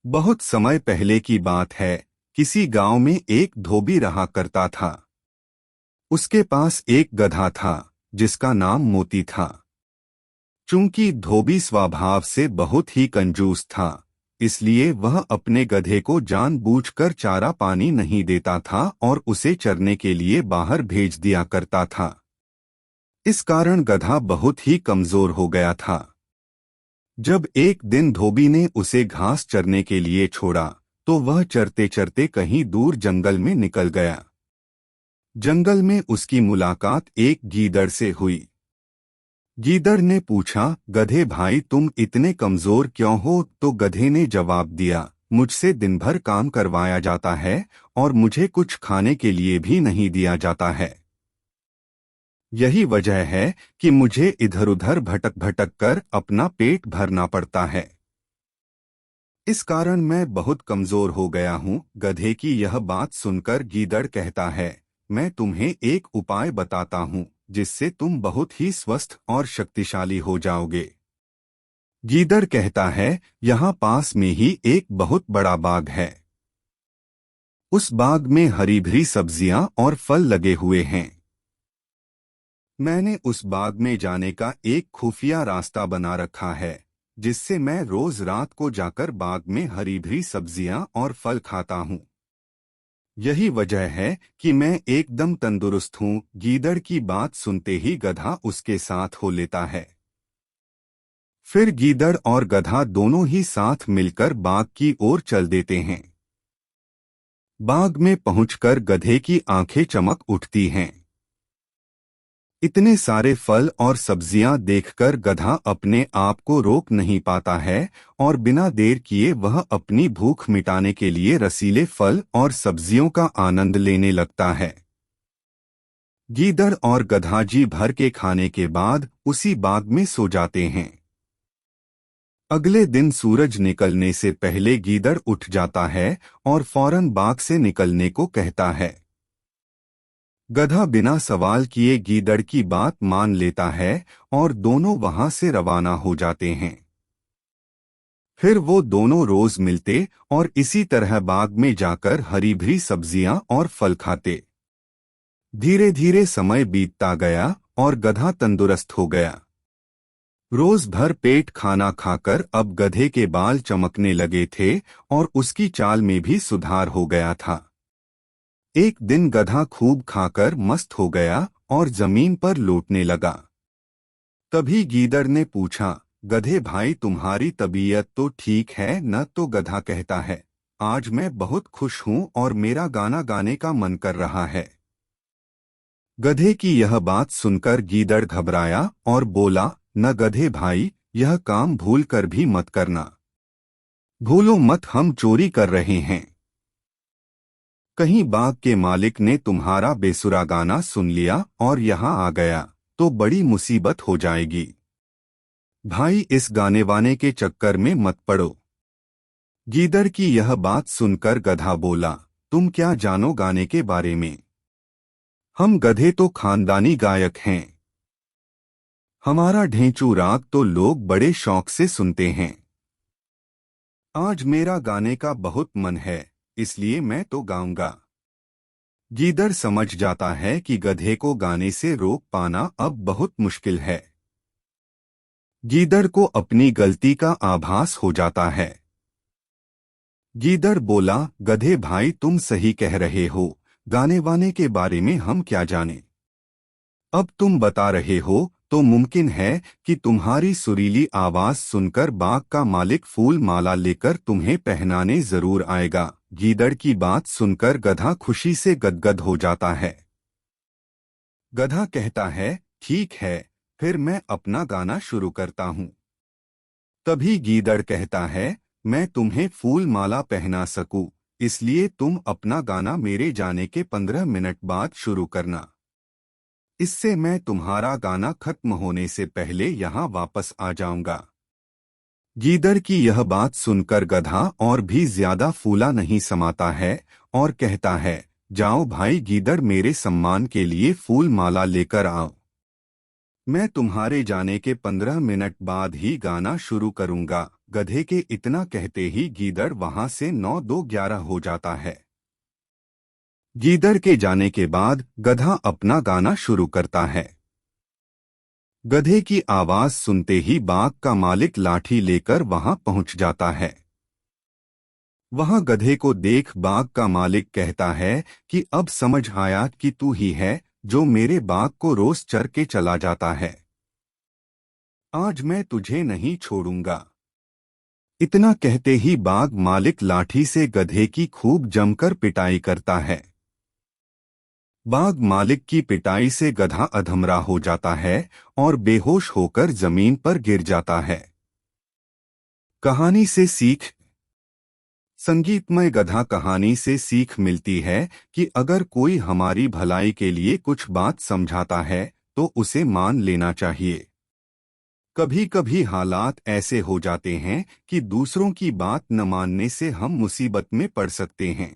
बहुत समय पहले की बात है। किसी गांव में एक धोबी रहा करता था। उसके पास एक गधा था जिसका नाम मोती था। चूंकि धोबी स्वभाव से बहुत ही कंजूस था, इसलिए वह अपने गधे को जानबूझकर चारा पानी नहीं देता था और उसे चरने के लिए बाहर भेज दिया करता था। इस कारण गधा बहुत ही कमजोर हो गया था। जब एक दिन धोबी ने उसे घास चरने के लिए छोड़ा, तो वह चरते चरते कहीं दूर जंगल में निकल गया। जंगल में उसकी मुलाकात एक गीदड़ से हुई। गीदड़ ने पूछा, गधे भाई तुम इतने कमजोर क्यों हो? तो गधे ने जवाब दिया, मुझसे दिन भर काम करवाया जाता है और मुझे कुछ खाने के लिए भी नहीं दिया जाता है। यही वजह है कि मुझे इधर उधर भटक भटक कर अपना पेट भरना पड़ता है। इस कारण मैं बहुत कमजोर हो गया हूँ। गधे की यह बात सुनकर गीदड़ कहता है, मैं तुम्हें एक उपाय बताता हूँ जिससे तुम बहुत ही स्वस्थ और शक्तिशाली हो जाओगे। गीदड़ कहता है, यहाँ पास में ही एक बहुत बड़ा बाग है। उस बाग में हरी भरी सब्जियां और फल लगे हुए हैं। मैंने उस बाग में जाने का एक खुफिया रास्ता बना रखा है, जिससे मैं रोज रात को जाकर बाग में हरी भरी सब्जियां और फल खाता हूँ। यही वजह है कि मैं एकदम तंदुरुस्त हूँ। गीदड़ की बात सुनते ही गधा उसके साथ हो लेता है। फिर गीदड़ और गधा दोनों ही साथ मिलकर बाग की ओर चल देते हैं। बाग में पहुंचकर गधे की आंखें चमक उठती हैं। इतने सारे फल और सब्जियां देखकर गधा अपने आप को रोक नहीं पाता है और बिना देर किए वह अपनी भूख मिटाने के लिए रसीले फल और सब्जियों का आनंद लेने लगता है। गीदड़ और गधा जी भर के खाने के बाद उसी बाग में सो जाते हैं। अगले दिन सूरज निकलने से पहले गीदड़ उठ जाता है और फौरन बाग से निकलने को कहता है। गधा बिना सवाल किए गीदड़ की बात मान लेता है और दोनों वहां से रवाना हो जाते हैं। फिर वो दोनों रोज मिलते और इसी तरह बाग में जाकर हरी भरी सब्जियां और फल खाते। धीरे धीरे समय बीतता गया और गधा तंदुरुस्त हो गया। रोज भर पेट खाना खाकर अब गधे के बाल चमकने लगे थे और उसकी चाल में भी सुधार हो गया था। एक दिन गधा खूब खाकर मस्त हो गया और जमीन पर लौटने लगा। तभी गीदड़ ने पूछा, गधे भाई तुम्हारी तबीयत तो ठीक है न? तो गधा कहता है, आज मैं बहुत खुश हूँ और मेरा गाना गाने का मन कर रहा है। गधे की यह बात सुनकर गीदड़ घबराया और बोला, न गधे भाई, यह काम भूल कर भी मत करना। भूलो मत, हम चोरी कर रहे हैं। कहीं बाग के मालिक ने तुम्हारा बेसुरा गाना सुन लिया और यहाँ आ गया तो बड़ी मुसीबत हो जाएगी। भाई इस गाने वाने के चक्कर में मत पड़ो। गीदड़ की यह बात सुनकर गधा बोला, तुम क्या जानो गाने के बारे में? हम गधे तो खानदानी गायक हैं। हमारा ढेंचू राग तो लोग बड़े शौक से सुनते हैं। आज मेरा गाने का बहुत मन है, इसलिए मैं तो गाऊंगा। गीदड़ समझ जाता है कि गधे को गाने से रोक पाना अब बहुत मुश्किल है। गीदड़ को अपनी गलती का आभास हो जाता है। गीदड़ बोला, गधे भाई तुम सही कह रहे हो, गाने वाने के बारे में हम क्या जाने। अब तुम बता रहे हो तो मुमकिन है कि तुम्हारी सुरीली आवाज सुनकर बाग का मालिक फूल माला लेकर तुम्हें पहनाने जरूर आएगा। गीदड़ की बात सुनकर गधा खुशी से गदगद हो जाता है। गधा कहता है, ठीक है, फिर मैं अपना गाना शुरू करता हूँ। तभी गीदड़ कहता है, मैं तुम्हें फूल माला पहना सकूं, इसलिए तुम अपना गाना मेरे जाने के 15 मिनट बाद शुरू करना। इससे मैं तुम्हारा गाना खत्म होने से पहले यहाँ वापस आ जाऊंगा। गीदड़ की यह बात सुनकर गधा और भी ज्यादा फूला नहीं समाता है और कहता है, जाओ भाई गीदड़, मेरे सम्मान के लिए फूल माला लेकर आओ। मैं तुम्हारे जाने के 15 मिनट बाद ही गाना शुरू करूंगा। गधे के इतना कहते ही गीदड़ वहां से 9-2-11 हो जाता है। गीदड़ के जाने के बाद गधा अपना गाना शुरू करता है। गधे की आवाज सुनते ही बाग का मालिक लाठी लेकर वहां पहुंच जाता है। वहां गधे को देख बाग का मालिक कहता है कि अब समझ आया कि तू ही है जो मेरे बाग को रोज चर के चला जाता है। आज मैं तुझे नहीं छोड़ूंगा। इतना कहते ही बाग मालिक लाठी से गधे की खूब जमकर पिटाई करता है। बाग मालिक की पिटाई से गधा अधमरा हो जाता है और बेहोश होकर जमीन पर गिर जाता है। कहानी से सीख। संगीतमय गधा कहानी से सीख मिलती है कि अगर कोई हमारी भलाई के लिए कुछ बात समझाता है तो उसे मान लेना चाहिए। कभी कभी हालात ऐसे हो जाते हैं कि दूसरों की बात न मानने से हम मुसीबत में पड़ सकते हैं।